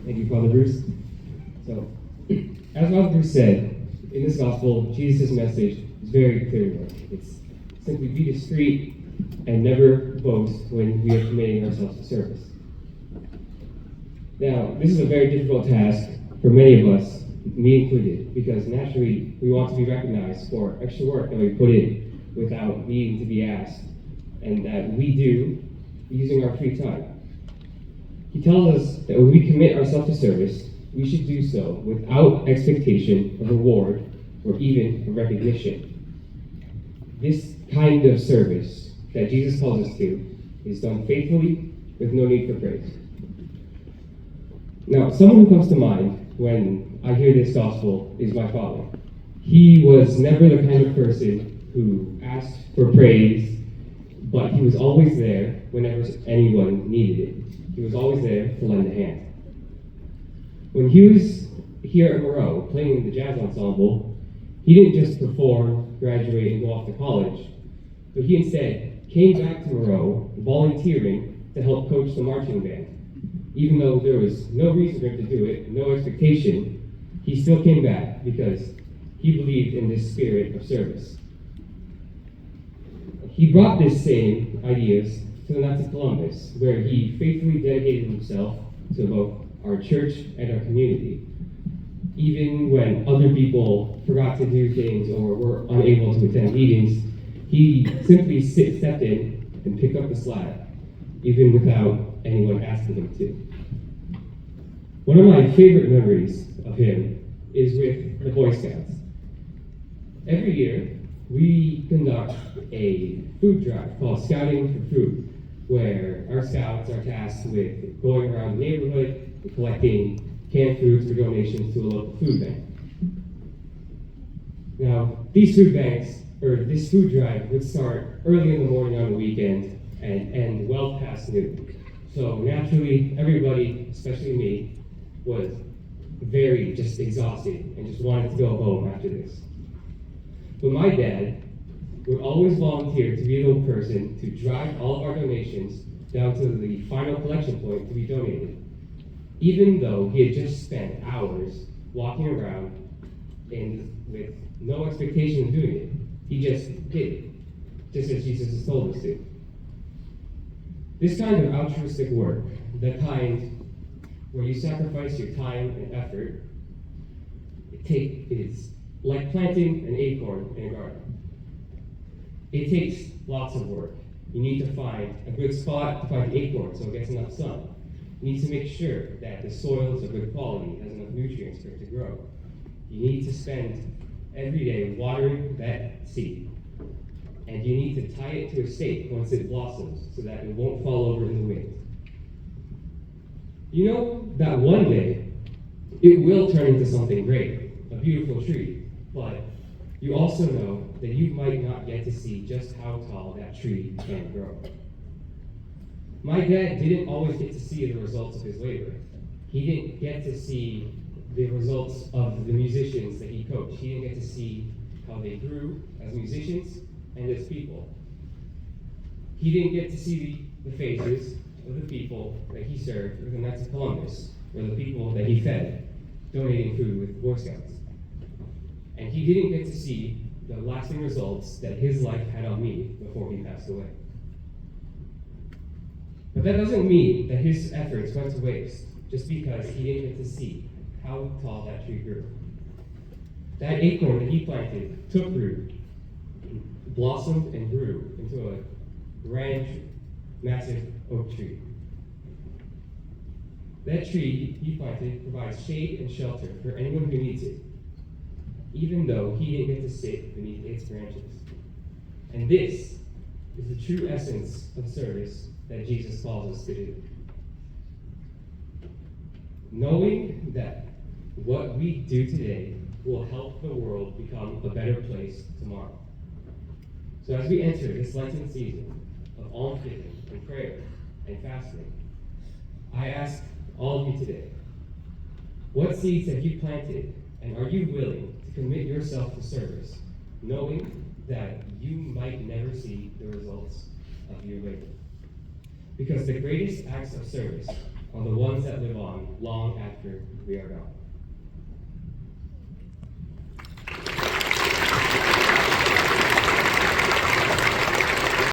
Thank you, Father Bruce. So, as Father Bruce said, in this gospel, Jesus' message is very clear to us. It's simply be discreet and never boast when we are committing ourselves to service. Now, this is a very difficult task for many of us, me included, because naturally we want to be recognized for extra work that we put in without needing to be asked, and that we do using our free time. He tells us that when we commit ourselves to service, we should do so without expectation of reward or even recognition. This kind of service that Jesus calls us to is done faithfully with no need for praise. Now, someone who comes to mind when I hear this gospel is my father. He was never the kind of person who asked for praise, but he was always there whenever anyone needed it. He was always there to lend a hand. When he was here at Moreau playing in the jazz ensemble, he didn't just perform, graduate, and go off to college, but he instead came back to Moreau volunteering to help coach the marching band. Even though there was no reason for him to do it, no expectation, he still came back because he believed in this spirit of service. He brought this same ideas to the Knights of Columbus, where he faithfully dedicated himself to both our church and our community. Even when other people forgot to do things or were unable to attend meetings, he simply stepped in and picked up the slack, even without anyone asking him to. One of my favorite memories of him is with the Boy Scouts. Every year, we conduct a food drive called Scouting for Food, where our scouts are tasked with going around the neighborhood and collecting canned foods for donations to a local food bank. Now, these food banks, or this food drive, would start early in the morning on the weekend and end well past noon. So naturally, everybody, especially me, was very just exhausted and just wanted to go home after this. But my dad would always volunteer to be the person to drive all of our donations down to the final collection point to be donated, even though he had just spent hours walking around and with no expectation of doing it. He just did it, just as Jesus has told us to. This kind of altruistic work, the kind where you sacrifice your time and effort, is like planting an acorn in a garden. It takes lots of work. You need to find a good spot to plant the acorn so it gets enough sun. You need to make sure that the soil is of good quality, has enough nutrients for it to grow. You need to spend every day watering that seed. And you need to tie it to a stake once it blossoms so that it won't fall over in the wind. You know that one day it will turn into something great, a beautiful tree, but you also know that you might not get to see just how tall that tree can grow. My dad didn't always get to see the results of his labor. He didn't get to see the results of the musicians that he coached. He didn't get to see how they grew as musicians and as people. He didn't get to see the faces of the people that he served with the Knights of Columbus, or the people that he fed, donating food with Boy Scouts. And he didn't get to see the lasting results that his life had on me before he passed away. But that doesn't mean that his efforts went to waste just because he didn't get to see how tall that tree grew. That acorn that he planted took root, blossomed, and grew into a grand, massive oak tree. That tree he planted provides shade and shelter for anyone who needs it, even though he didn't get to sit beneath its branches. And this is the true essence of service that Jesus calls us to do. Knowing that what we do today will help the world become a better place tomorrow. So as we enter this Lenten season of almsgiving and prayer and fasting, I ask all of you today, what seeds have you planted, and are you willing to commit yourself to service, knowing that you might never see the results of your labor? Because the greatest acts of service on the ones that live on long after we are gone.